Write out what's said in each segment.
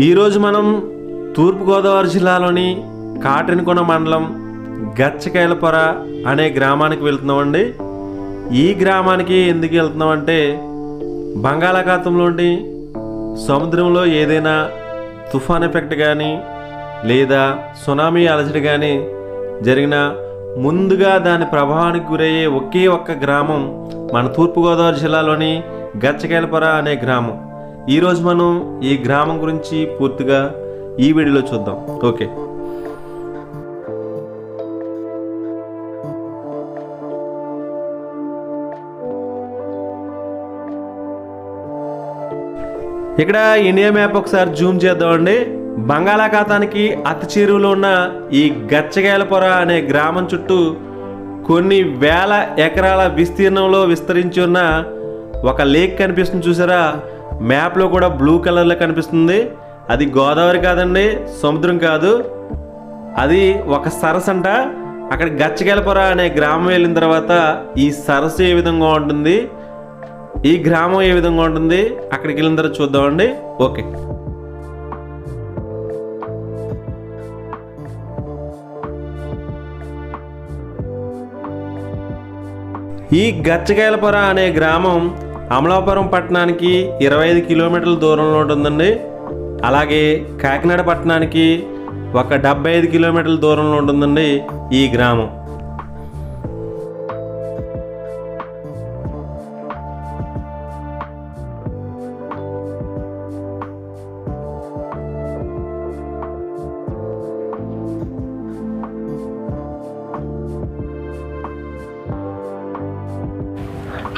ఈరోజు మనం తూర్పుగోదావరి జిల్లాలోని కాటన్కొన మండలం గచ్చకాయలపొర అనే గ్రామానికి వెళ్తున్నామండి. ఈ గ్రామానికి ఎందుకు వెళ్తున్నామంటే బంగాళాఖాతంలోని సముద్రంలో ఏదైనా తుఫాన్ ఎఫెక్ట్ కానీ లేదా సునామీ అలజడి కానీ జరిగిన ముందుగా దాని ప్రభావానికి గురయ్యే ఒకే ఒక్క గ్రామం మన తూర్పుగోదావరి జిల్లాలోని గచ్చకాయలపొర అనే గ్రామం. ఈరోజు మనం ఈ గ్రామం గురించి పూర్తిగా ఈ వీడియోలో చూద్దాం. ఓకే, ఇక్కడ ఇండియా మ్యాప్ ఒకసారి జూమ్ చేద్దామండి. బంగాళాఖాతానికి అతి చేరువలో ఉన్న ఈ గచ్చకాయలపొర అనే గ్రామం చుట్టూ కొన్ని వేల ఎకరాల విస్తీర్ణంలో విస్తరించి ఉన్న ఒక లేక్ కనిపిస్తుంది చూసారా. మ్యాప్లో కూడా బ్లూ కలర్లో కనిపిస్తుంది. అది గోదావరి కాదండి, సముద్రం కాదు, అది ఒక సరస్సు అంట. అక్కడ గచ్చకాయలపొర అనే గ్రామం వెళ్ళిన తర్వాత ఈ సరస్సు ఏ విధంగా ఉంటుంది, ఈ గ్రామం ఏ విధంగా ఉంటుంది, అక్కడికి వెళ్ళిన తర్వాత చూద్దామండి. ఓకే, ఈ గచ్చకాయలపొర అనే గ్రామం అమలాపురం పట్టణానికి 25 కిలోమీటర్ల దూరంలో ఉంటుందండి. అలాగే కాకినాడ పట్టణానికి ఒక 75 కిలోమీటర్ల దూరంలో ఉంటుందండి ఈ గ్రామం.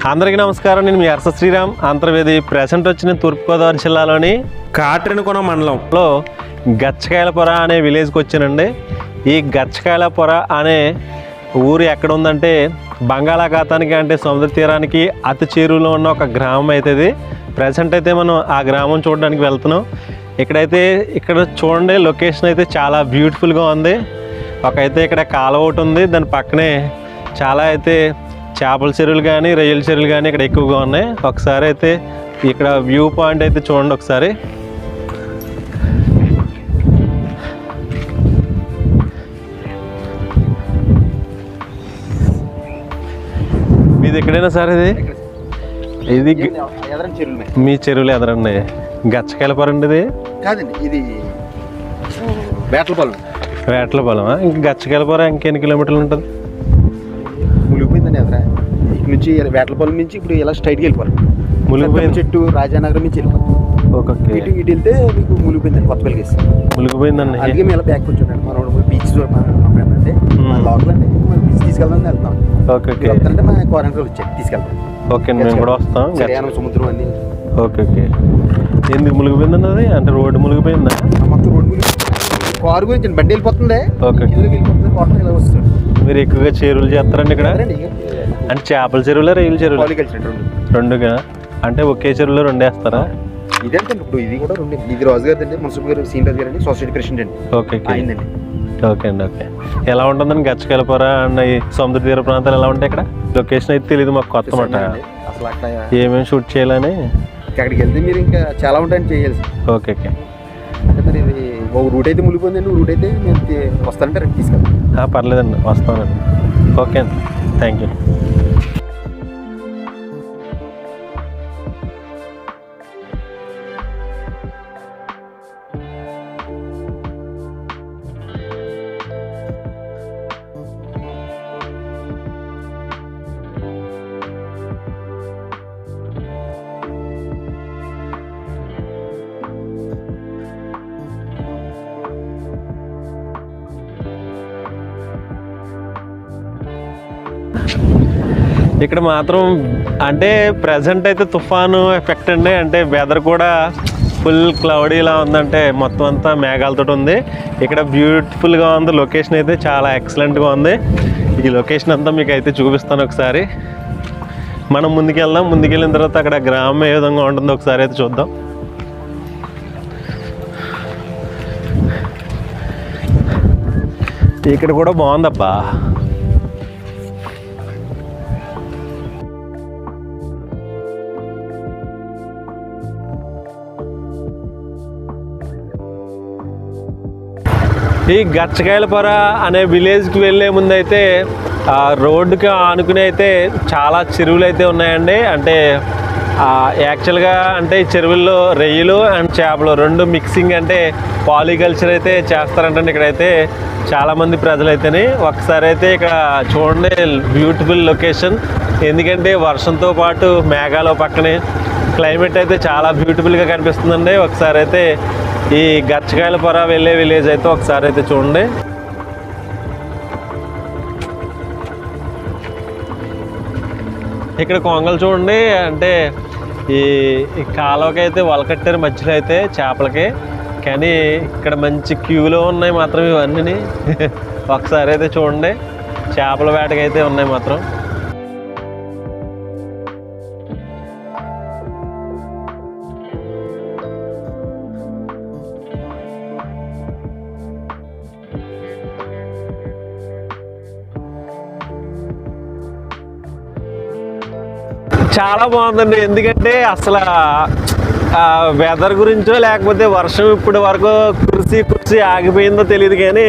అందరికీ నమస్కారం. నేను మీ అర్స శ్రీరామ్ అంతర్వేది. ప్రెసెంట్ వచ్చిన తూర్పుగోదావరి జిల్లాలోని కాటన్కొన మండలంలో గచ్చకాయలపొర అనే విలేజ్కి వచ్చానండి. ఈ గచ్చకాయలపొర అనే ఊరు ఎక్కడ ఉందంటే బంగాళాఖాతానికి అంటే సముద్ర తీరానికి అతి చేరువలో ఉన్న ఒక గ్రామం అయితే ఇది. ప్రెసెంట్ అయితే మనం ఆ గ్రామం చూడడానికి వెళ్తున్నాం. ఇక్కడ చూడండి, లొకేషన్ అయితే చాలా బ్యూటిఫుల్గా ఉంది. ఒకైతే ఇక్కడ కాలువ ఒకటి ఉంది, దాని పక్కనే చాలా అయితే చేపల చెరువులు కానీ రొయ్యల చెరువులు కానీ ఇక్కడ ఎక్కువగా ఉన్నాయి. ఒకసారి అయితే ఇక్కడ వ్యూ పాయింట్ అయితే చూడండి ఒకసారి. మీది ఎక్కడైనా సార్ ఇది మీ చెరువులు ఎదరండి. గచ్చకాయలపొర అండి ఇది కాదండి, ఇది వేటలపాలెమా? ఇంక గచ్చకాయలపొర ఇంకెన్ని కిలోమీటర్లు ఉంటుంది? మునిగిపోయిందండి ఎదరా. ఇక్కడ నుంచి వేటలపాలెం నుంచి ఇప్పుడు ఇలా స్ట్రైట్కి వెళ్ళిపోరు. మునిగిపోయింది చెట్టు రాజానగరం నుంచి వెళ్ళిపోరు. ఓకే, ఇటు వెళ్తే మీకు మునిగిపోయిందండి. కొత్త పెళ్ళికి మునిగిపోయిందండి. అందుకే మేము ఇలా బ్యాక్ వచ్చాడండి. మనం బీచ్ అంటే లోకల్ అండి, మనం బీచ్ తీసుకెళ్దామని వెళ్తాం. ఓకే, వస్తారంటే మా క్వారంటైన్ వచ్చాయి తీసుకెళ్తాం. ఓకే, మేము కూడా వస్తాం. సముద్రం అన్ని. ఓకే, ఎందుకు మునిగిపోయిందండి అది? అంటే రోడ్డు మునిగిపోయిందా? మొత్తం రోడ్డు మునిగి కారు గురించి బండి వెళ్ళిపోతుంది. ఓకే, వెళ్ళిపోతుంది. వాటర్ ఇలా వస్తుంది. మీరు ఎక్కువగా చెరువులు చేస్తారండి ఇక్కడ? అంటే చేపల చెరువులా రొయ్యల చెరువులు? రెండుగా అంటే ఒకే చెరువులో రెండు వేస్తారా? ఇదంటే ఇప్పుడు ఇది కూడా రెండు. ఇది రాజు గారు అండి, మున్సిపల్ గారు, సీనియర్ గారు అండి, సొసైటీ ప్రెసిడెంట్ అండి. ఓకే, అయిందండి. ఓకే అండి. ఓకే, ఎలా ఉంటుందండి గచ్చకాయలపొర అండ్ ఈ సముద్ర తీర ప్రాంతాలు ఎలా ఉంటాయి ఇక్కడ? లొకేషన్ అయితే తెలియదు మాకు, కొత్త మాట. అసలు అక్కడ ఏమేమి షూట్ చేయాలని అక్కడికి వెళ్తే మీరు ఇంకా చాలా ఉంటాయని చేయాలి. ఓకే, అంటే మరి ఇది ఒక రూట్ అయితే మునిగిపోయిందండి. రూట్ అయితే నేను వస్తానంటే రండి తీసుకెళ్తాను. పర్లేదండి, వస్తానండి. ఓకే అండి, థ్యాంక్ యూ. ఇక్కడ మాత్రం అంటే ప్రజెంట్ అయితే తుఫాను ఎఫెక్ట్ అండి. అంటే వెదర్ కూడా ఫుల్ క్లౌడీలా ఉందంటే మొత్తం అంతా మేఘాలతో ఉంది. ఇక్కడ బ్యూటిఫుల్గా ఉంది. లొకేషన్ అయితే చాలా ఎక్సలెంట్గా ఉంది. ఈ లొకేషన్ అంతా మీకు అయితే చూపిస్తాను ఒకసారి. మనం ముందుకెళ్దాం. ముందుకెళ్ళిన తర్వాత అక్కడ గ్రామం ఏ విధంగా ఉంటుందో ఒకసారి అయితే చూద్దాం. ఇక్కడ కూడా బాగుందబ్బా. ఈ గచ్చకాయల పొర అనే విలేజ్కి వెళ్ళే ముందు అయితే రోడ్డుకి ఆనుకుని అయితే చాలా చెరువులు అయితే ఉన్నాయండి. అంటే యాక్చువల్గా అంటే ఈ చెరువుల్లో రొయ్యలు అండ్ చేపలు రెండు మిక్సింగ్ అంటే పాలికల్చర్ అయితే చేస్తారంటండి. ఇక్కడైతే చాలామంది ప్రజలైతేనే ఒకసారి అయితే ఇక్కడ చూడండి, బ్యూటిఫుల్ లొకేషన్. ఎందుకంటే వర్షంతో పాటు మేఘాలు పక్కనే క్లైమేట్ అయితే చాలా బ్యూటిఫుల్గా కనిపిస్తుందండి. ఒకసారి అయితే ఈ గచ్చకాయల పొర వెళ్ళే విలేజ్ అయితే ఒకసారి అయితే చూడండి. ఇక్కడ కొంగలు చూడండి, అంటే ఈ కాలువకి అయితే వలకట్టారు మధ్యలో అయితే చేపలకి. కానీ ఇక్కడ మంచి క్యూలో ఉన్నాయి మాత్రం ఇవన్నీ. ఒకసారి అయితే చూడండి, చేపల వేటకి అయితే ఉన్నాయి మాత్రం. చాలా బాగుందండి. ఎందుకంటే అసలు వెదర్ గురించో లేకపోతే వర్షం ఇప్పటి వరకు కురిసి ఆగిపోయిందో తెలియదు, కానీ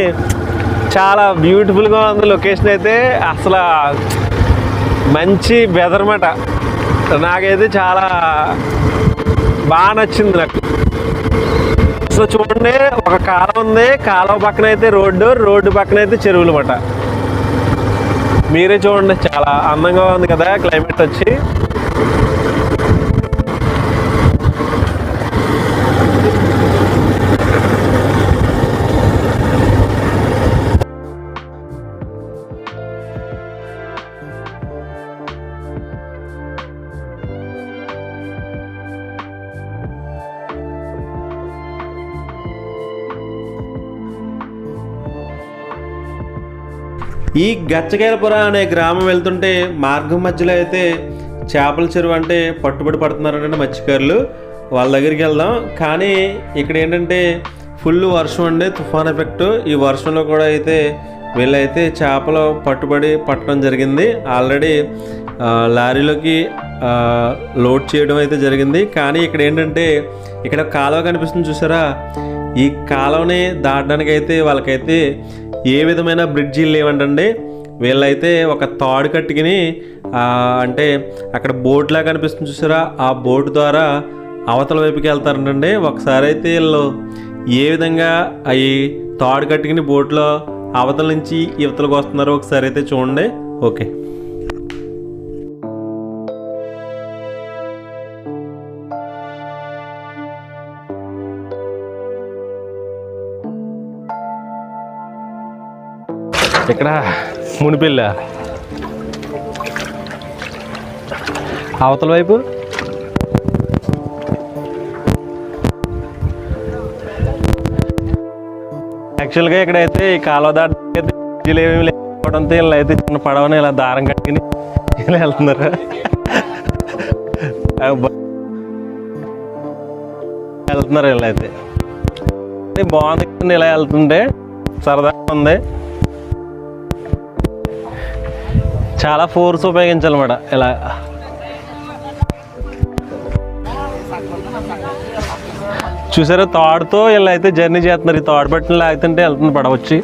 చాలా బ్యూటిఫుల్గా ఉంది లొకేషన్ అయితే. అసలు మంచి వెదర్ మాట. నాకైతే చాలా బాగా నచ్చింది నాకు. అసలు చూడండి, ఒక కాలువ ఉంది, కాలువ పక్కన అయితే రోడ్డు పక్కన అయితే చెరువులు మాట. మీరే చూడండి, చాలా అందంగా ఉంది కదా క్లైమేట్ వచ్చి. ఈ గచ్చకాయలపుర అనే గ్రామం వెళ్తుంటే మార్గం మధ్యలో అయితే చేపల చెరువు అంటే పట్టుబడి పడుతున్నారంటే మత్స్యకారులు, వాళ్ళ దగ్గరికి వెళ్దాం. కానీ ఇక్కడ ఏంటంటే ఫుల్ వర్షం అండి, తుఫాన్ ఎఫెక్ట్. ఈ వర్షంలో కూడా అయితే వీళ్ళైతే చేపలు పట్టడం జరిగింది. ఆల్రెడీ లారీలోకి లోడ్ చేయడం అయితే జరిగింది. కానీ ఇక్కడ ఏంటంటే ఇక్కడ కాలువ కనిపిస్తుంది చూసారా, ఈ కాలువని దాటడానికి అయితే వాళ్ళకైతే ఏ విధమైన బ్రిడ్జీలు లేవంటండి. వీళ్ళైతే ఒక తాడు కట్టుకుని అంటే అక్కడ బోట్లా కనిపిస్తుంది చూసారా, ఆ బోట్ ద్వారా అవతల వైపుకి వెళ్తారంటండి. ఒకసారి అయితే వీళ్ళు ఏ విధంగా అవి తాడు కట్టుకుని బోట్లో అవతల నుంచి ఇవతలకు వస్తున్నారో ఒకసారి అయితే చూడండి. ఓకే, ఇక్కడ మునిపిల్ల అవతల వైపు యాక్చువల్గా ఇక్కడైతే ఈ కాలువ దాటి ఏమేమి లేకపోవడంతో వీళ్ళు అయితే చిన్న పడవని ఇలా దారం కట్టుకుని ఇలా వెళ్తున్నారు. వీళ్ళైతే బాగుంది, ఇలా వెళ్తుంటే సరదాగా ఉంది. చాలా ఫోర్స్ ఉపయోగించాలన్నమాట. ఇలా చూసారా, తాడుతో వీళ్ళు అయితే జర్నీ చేస్తున్నారు. ఈ తాడు పట్టిన లాగుతుంటే వెళ్తుంది పడవచ్చి.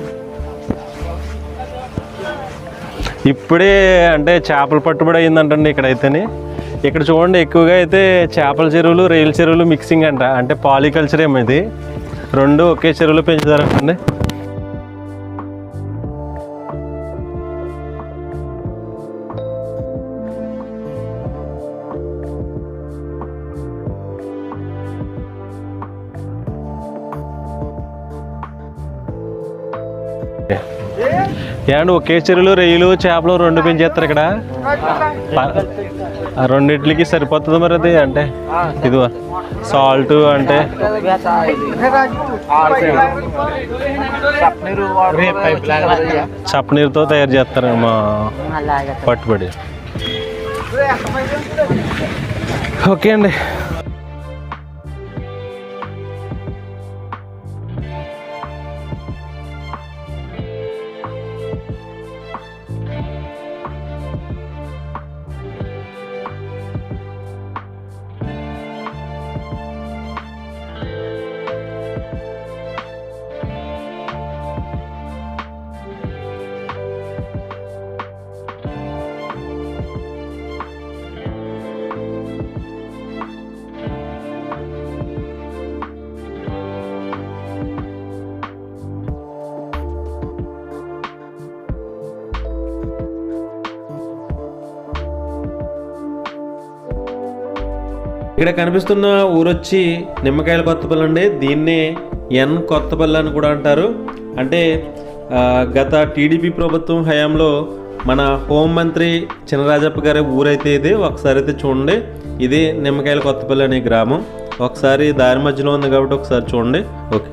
ఇప్పుడే అంటే చేపలు పట్టుబడి అయిందంటండి ఇక్కడైతేనే. ఇక్కడ చూడండి, ఎక్కువగా అయితే చేపల చెరువులు రొయ్యల చెరువులు మిక్సింగ్ అంట. అంటే పాలికల్చర్ ఏమో ఇది, రెండు ఒకే చెరువులో పెంచుతారంటండి. ఏమండి, ఒకే చెరువులు రొయ్యలు చేపలు రెండు పెంచేస్తారు ఇక్కడ. ఆ రెండిట్లకి సరిపోతుంది మరి అది. అంటే ఇది సాల్ట్ అంటే చప్పనీరుతో తయారు చేస్తారు మా పట్టుబడి. ఓకే అండి. ఇక్కడ కనిపిస్తున్న ఊరొచ్చి నిమ్మకాయల కొత్తపల్లి అండి. దీన్నే ఎన్ కొత్తపల్లి అని కూడా అంటారు. అంటే గత టీడీపీ ప్రభుత్వం హయాంలో మన హోంమంత్రి చినరాజప్ప గారి ఊరైతే ఇది. ఒకసారి అయితే చూడండి, ఇది నిమ్మకాయల కొత్తపల్లి అనే గ్రామం. ఒకసారి దారి మధ్యలో ఉంది కాబట్టి ఒకసారి చూడండి. ఓకే,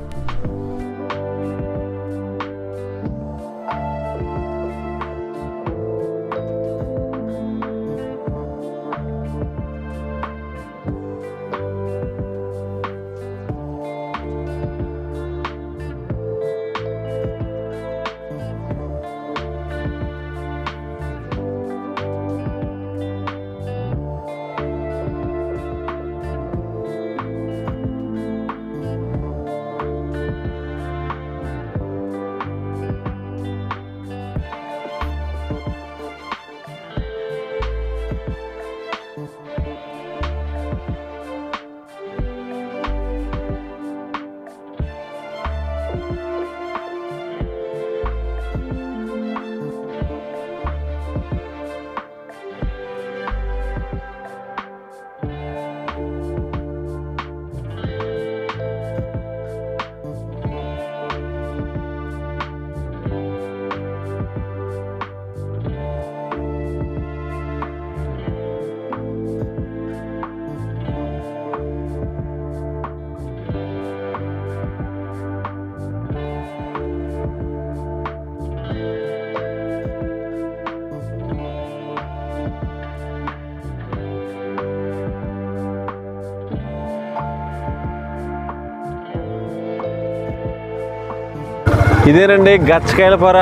ఇదేనండి గచ్చకాయలపుర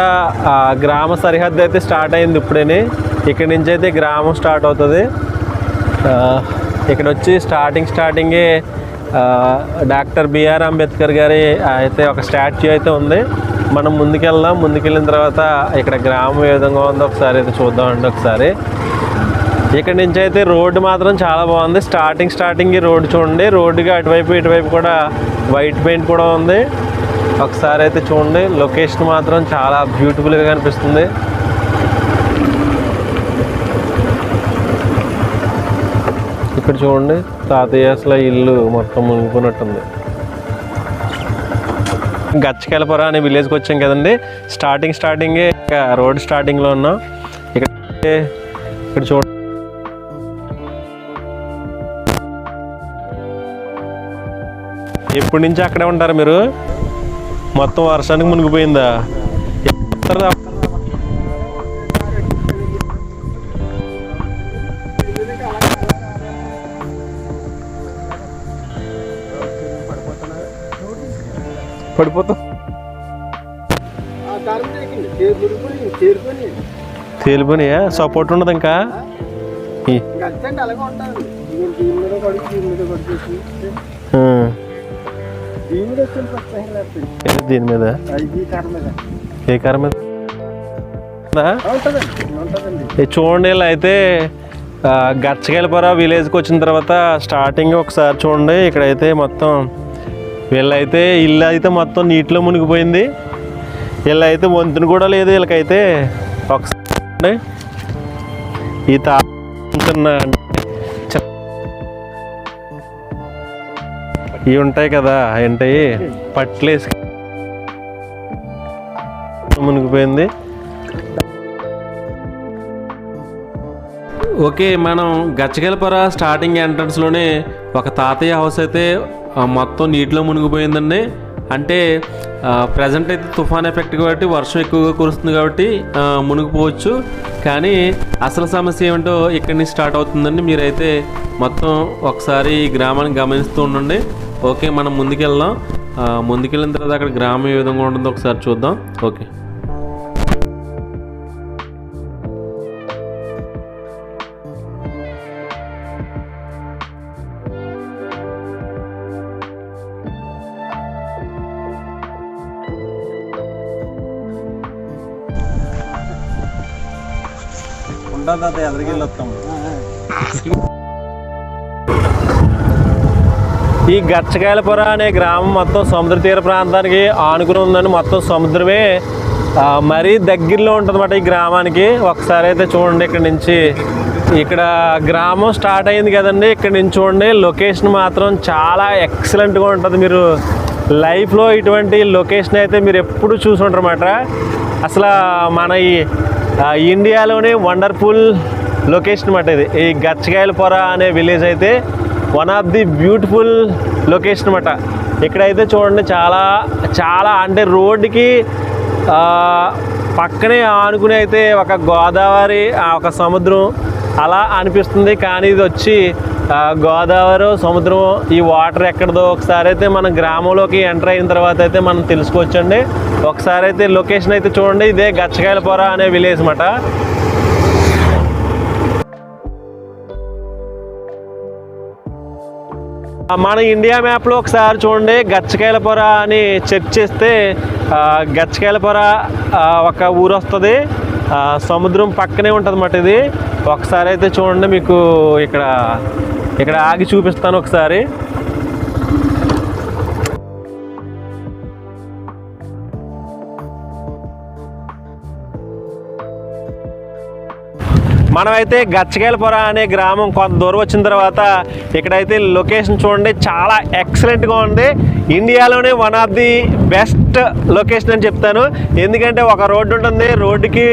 గ్రామ సరిహద్దు అయితే స్టార్ట్ అయింది ఇప్పుడేనే. ఇక్కడి నుంచి అయితే గ్రామం స్టార్ట్ అవుతుంది. ఇక్కడ వచ్చి స్టార్టింగే డాక్టర్ బిఆర్ అంబేద్కర్ గారి అయితే ఒక స్టాచ్యూ అయితే ఉంది. మనం ముందుకెళ్ళిన తర్వాత ఇక్కడ గ్రామం ఏ విధంగా ఉందో ఒకసారి అయితే చూద్దామండి. ఒకసారి ఇక్కడ నుంచి అయితే రోడ్డు మాత్రం చాలా బాగుంది. స్టార్టింగ్ ఈ రోడ్డు చూడండి. రోడ్డుకి అటువైపు ఇటువైపు కూడా వైట్ పెయింట్ కూడా ఉంది. ఒకసారి అయితే చూడండి, లొకేషన్ మాత్రం చాలా బ్యూటిఫుల్గా కనిపిస్తుంది. ఇక్కడ చూడండి, తాతయ్య అసలు ఇల్లు మొత్తం మునిగిపోయినట్టుంది. గచ్చకాయలపుర అనే విలేజ్కి వచ్చాం కదండి. స్టార్టింగే రోడ్ స్టార్టింగ్లో ఉన్నాం. ఇక్కడ చూడండి, ఎప్పటి నుంచి అక్కడే ఉంటారు మీరు? మొత్తం వర్షానికి మునిగిపోయిందా? పడిపోతా తేలిపోయినాయా? సపోర్ట్ ఉండదు ఇంకా. దీని మీద ఏ కారం మీద చూడండి. ఇలా అయితే గచ్చకాయలపుర విలేజ్కి వచ్చిన తర్వాత స్టార్టింగ్ ఒకసారి చూడండి. ఇక్కడైతే మొత్తం వీళ్ళైతే ఇల్లు అయితే మొత్తం నీటిలో మునిగిపోయింది. వీళ్ళ అయితే వంతుని కూడా లేదు వీళ్ళకైతే. ఒకసారి ఈ ఇవి ఉంటాయి కదా, ఏంటాయి పట్లేసి మునిగిపోయింది. ఓకే, మనం గచ్చకాయలపుర స్టార్టింగ్ ఎంట్రన్స్లోనే ఒక తాతయ్య హౌస్ అయితే మొత్తం నీటిలో మునిగిపోయిందండి. అంటే ప్రజెంట్ అయితే తుఫాన్ ఎఫెక్ట్ కాబట్టి వర్షం ఎక్కువగా కురుస్తుంది కాబట్టి మునిగిపోవచ్చు. కానీ అసలు సమస్య ఏమిటో ఇక్కడి నుంచి స్టార్ట్ అవుతుందండి. మీరైతే మొత్తం ఒకసారి ఈ గ్రామాన్ని గమనిస్తూ ఉండండి. ఓకే, మనం ముందుకెళ్దాం. ముందుకెళ్ళిన తర్వాత అక్కడ గ్రామం ఏ విధంగా ఉంటుందో ఒకసారి చూద్దాం. ఓకే, ఎదురుకి వెళ్ళొస్తాము. ఈ గచ్చకాయలపుర అనే గ్రామం మొత్తం సముద్ర తీర ప్రాంతానికి ఆనుకుని ఉందని. మొత్తం సముద్రమే మరీ దగ్గరలో ఉంటుందన్నమాట ఈ గ్రామానికి. ఒకసారి అయితే చూడండి, ఇక్కడ నుంచి ఇక్కడ గ్రామం స్టార్ట్ అయింది కదండి. ఇక్కడ నుంచి చూడండి, లొకేషన్ మాత్రం చాలా ఎక్సలెంట్గా ఉంటుంది. మీరు లైఫ్లో ఇటువంటి లొకేషన్ అయితే మీరు ఎప్పుడు చూసుంటారు అన్నమాట. అసలు మన ఈ ఇండియాలోనే వండర్ఫుల్ లొకేషన్ అన్నమాట ఇది. ఈ గచ్చకాయలపొర అనే విలేజ్ అయితే one of the beautiful location అన్నమాట. ఇక్కడైతే చూడండి, చాలా చాలా అంటే రోడ్డుకి పక్కనే ఆనుకుని అయితే ఒక గోదావరి, ఒక సముద్రం అలా అనిపిస్తుంది. కానీ ఇది వచ్చి గోదావరి, సముద్రం, ఈ వాటర్ ఎక్కడదో ఒకసారి అయితే మన గ్రామంలోకి ఎంటర్ అయిన తర్వాత అయితే మనం తెలుసుకోవచ్చండి. ఒకసారి అయితే లొకేషన్ అయితే చూడండి. ఇదే గచ్చకాయలపొర అనే విలేజ్ అన్నమాట. మన ఇండియా మ్యాప్లో ఒకసారి చూడండి, గచ్చకాయలపొర అని చెక్ చేస్తే గచ్చకాయలపొర ఒక ఊరు వస్తుంది. సముద్రం పక్కనే ఉంటుంది అన్నమాట ఇది. ఒకసారి అయితే చూడండి, మీకు ఇక్కడ ఆగి చూపిస్తాను ఒకసారి. మనమైతే గచ్చకాయలపొర అనే గ్రామం కొంత దూరం వచ్చిన తర్వాత ఇక్కడైతే లొకేషన్ చూడండి, చాలా ఎక్సలెంట్గా ఉంది. ఇండియాలోనే one of the best location అని చెప్తాను. ఎందుకంటే ఒక రోడ్డు ఉంటుంది, రోడ్డుకి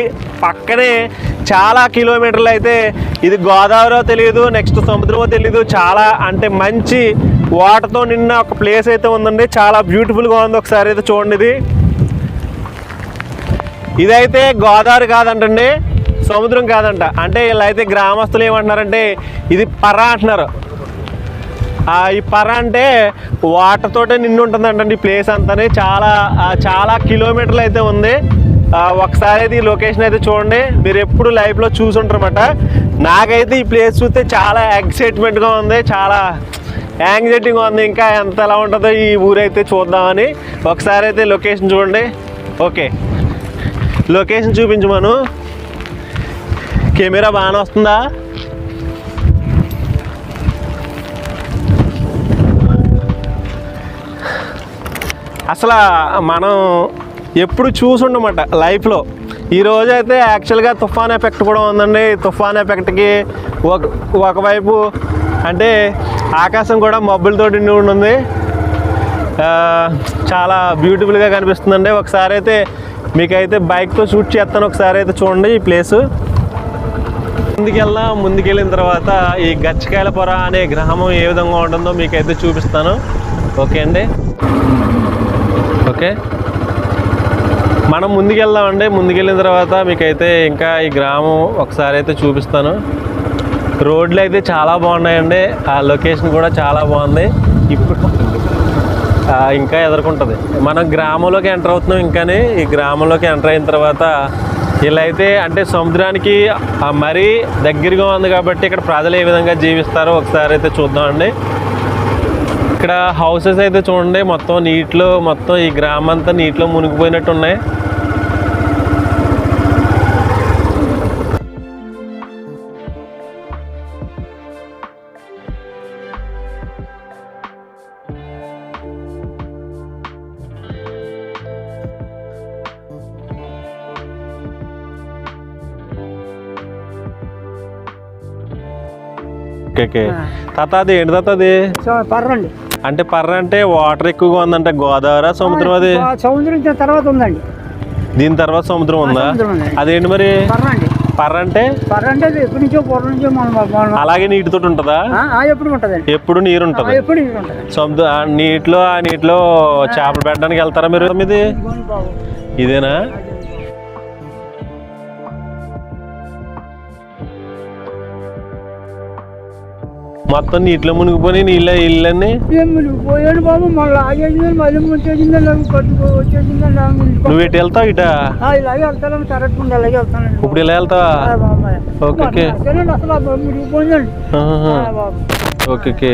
పక్కనే చాలా కిలోమీటర్లు అయితే ఇది గోదావరి తెలియదు, నెక్స్ట్ సముద్రమో తెలియదు. చాలా అంటే మంచి వాటర్తో నిన్న ఒక ప్లేస్ అయితే ఉందండి. చాలా బ్యూటిఫుల్గా ఉంది. ఒకసారి అయితే చూడండి. ఇదైతే గోదావరి కాదంటండి, సముద్రం కాదంట. అంటే ఇలా అయితే గ్రామస్తులు ఏమంటున్నారంటే ఇది పర్ర అంటున్నారు. ఈ పర్ర అంటే వాటర్ తోటే నిండి ఉంటుందంటండి ఈ ప్లేస్ అంతానే. చాలా కిలోమీటర్లు అయితే ఉంది. ఒకసారి అయితే ఈ లొకేషన్ అయితే చూడండి. మీరు ఎప్పుడు లైఫ్లో చూసుంటారన్నమాట. నాకైతే ఈ ప్లేస్ చూస్తే చాలా ఎక్సైట్మెంట్గా ఉంది, చాలా యాంగ్జైటీగా ఉంది. ఇంకా ఎంత ఎలా ఉంటుందో ఈ ఊరైతే చూద్దామని. ఒకసారి అయితే లొకేషన్ చూడండి. Okay, location చూపించమను. కెమెరా బాగానే వస్తుందా? అసలు మనం ఎప్పుడు చూసుండమాట లైఫ్లో. ఈరోజు అయితే యాక్చువల్గా తుఫాన్ ఎఫెక్ట్ కూడా ఉందండి. తుఫాన్ ఎఫెక్ట్కి ఒకవైపు అంటే ఆకాశం కూడా మబ్బులతో నిండి ఉంటుంది. చాలా బ్యూటిఫుల్గా కనిపిస్తుందండి. ఒకసారి అయితే మీకైతే బైక్తో షూట్ చేస్తాను. ఒకసారి అయితే చూడండి ఈ ప్లేసు. ముందుకెళ్ళిన తర్వాత ఈ గచ్చకాయలపొర అనే గ్రామం ఏ విధంగా ఉంటుందో మీకైతే చూపిస్తాను. ఓకే అండి, ఓకే, మనం ముందుకెళ్దామండి. ముందుకెళ్ళిన తర్వాత మీకైతే ఇంకా ఈ గ్రామం ఒకసారి అయితే చూపిస్తాను. రోడ్లు అయితే చాలా బాగున్నాయండి. ఆ లొకేషన్ కూడా చాలా బాగుంది. ఇప్పుడు ఇంకా ఎదుర్కొంటుంది. మనం గ్రామంలోకి ఎంటర్ అవుతున్నాం. ఇంకానే ఈ గ్రామంలోకి ఎంటర్ అయిన తర్వాత ఇలా అయితే అంటే సముద్రానికి మరీ దగ్గరగా ఉంది కాబట్టి ఇక్కడ ప్రజలు ఏ విధంగా జీవిస్తారో ఒకసారి అయితే చూద్దామండి. ఇక్కడ హౌసెస్ అయితే చూడండి, మొత్తం నీటిలో, మొత్తం ఈ గ్రామం అంతా నీటిలో మునిగిపోయినట్టు ఉన్నాయి. ఓకే, తాత అది ఏంటి తాత అది? పర్రండి. అంటే పర్ర అంటే వాటర్ ఎక్కువగా ఉందంటే గోదావరి, సముద్రం? అది సముద్రం తర్వాత ఉందండి. దీని తర్వాత సముద్రం ఉందా? అదేంటి మరి పర్ర అంటే? పర్ర అంటే ఎప్పటి నుంచో పూర్వం నుంచో అలాగే నీటితో ఉంటుందా? ఎప్పుడు ఉంటుందండి, ఎప్పుడు నీరు ఉంటుంది. సముద్ర నీటిలో చేపలు పెట్టడానికి వెళ్తారా మీరు? ఇది ఇదేనా? మొత్తం నీటిలో మునిగిపోయి ఇళ్ళన్నీ మునిగిపోయాను బాబు. మళ్ళీ ఆగేసిందని మళ్ళీ వచ్చేసిందని వచ్చేసిందని. నువ్వు ఎటు వెళ్తావు? ఇట ఇలాగే వెళ్తాను, కరెక్ట్ ఉంది, అలాగే వెళ్తాను. ఇప్పుడు ఇలా వెళ్తావా? ఓకే, అసలు మునిగిపోయిందండి. ఓకే,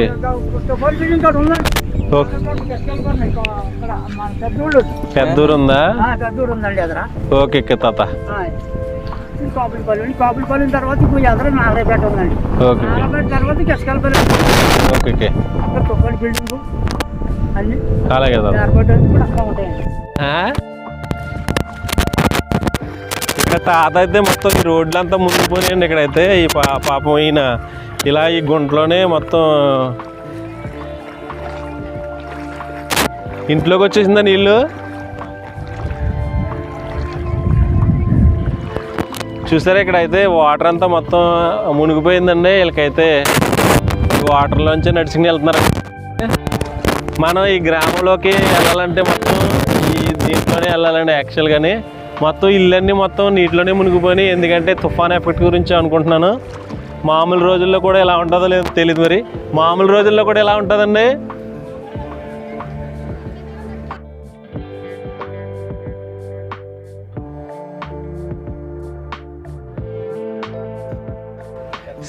పెద్ద ఊరు ఉందా? పెద్ద ఊరు ఉందండి ఎదరా. ఓకే తాత. కాపులపల్లి తర్వాత ఇప్పుడు ఎదరా నారాయణపేట ఉందండి. నారాయణపేట తర్వాత గచ్చకాయలపల్లి. ఓకే, తుఫాన్ బిల్డింగ్ అన్ని అలాగే ఎయిర్పోర్ట్ ఇప్పుడు అక్కడ ఉంటాయండి. తాత అయితే మొత్తం ఈ రోడ్లంతా మునిగిపోయాయండి. ఇక్కడైతే ఈ పాపం ఈయన ఇలా ఈ గుంటలోనే మొత్తం ఇంట్లోకి వచ్చేసిందా నీళ్ళు. చూసారా ఇక్కడైతే వాటర్ అంతా మొత్తం మునిగిపోయిందండి. వీళ్ళకైతే వాటర్లోంచి నడుచుకుని వెళ్తున్నారు. మనం ఈ గ్రామంలోకి వెళ్ళాలంటే మొత్తం ఈ దీంట్లోనే వెళ్ళాలండి యాక్చువల్గాని. మొత్తం ఇళ్ళన్నీ మొత్తం నీటిలోనే మునిగిపోయినాయి. ఎందుకంటే తుఫాన్ ఎఫెక్ట్ గురించి అనుకుంటున్నాను. మామూలు రోజుల్లో కూడా ఎలా ఉంటుందో లేదో తెలియదు. మరి మామూలు రోజుల్లో కూడా ఎలా ఉంటుందండి?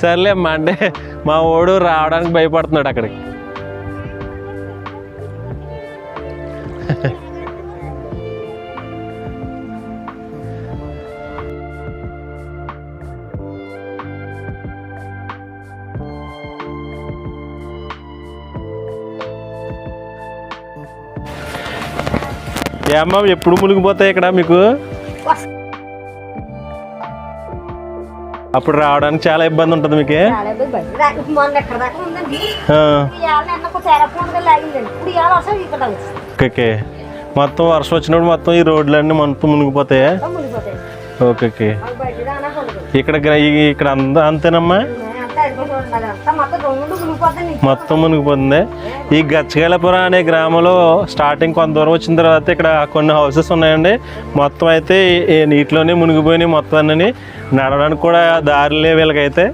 సర్లే అమ్మా, అంటే మా వాడు రావడానికి భయపడుతున్నాడు అక్కడికి. ఏమ్మా ఎప్పుడు మునిగిపోతాయి ఇక్కడ మీకు? అప్పుడు రావడానికి చాలా ఇబ్బంది ఉంటుంది మీకు. ఓకే, మొత్తం వర్షం వచ్చినప్పుడు మొత్తం ఈ రోడ్లన్నీ మొత్తం మునిగిపోతాయా? ఓకే, ఇక్కడ అంతేనమ్మా, మొత్తం మునిగిపోతుంది. ఈ గచ్చకాయలపురం అనే గ్రామంలో స్టార్టింగ్ కొంత దూరం వచ్చిన తర్వాత ఇక్కడ కొన్ని హౌసెస్ ఉన్నాయండి. మొత్తం అయితే నీటిలోనే మునిగిపోయినాయి మొత్తం అన్నీ. నడవడానికి కూడా దారిలే వీళ్ళకైతే.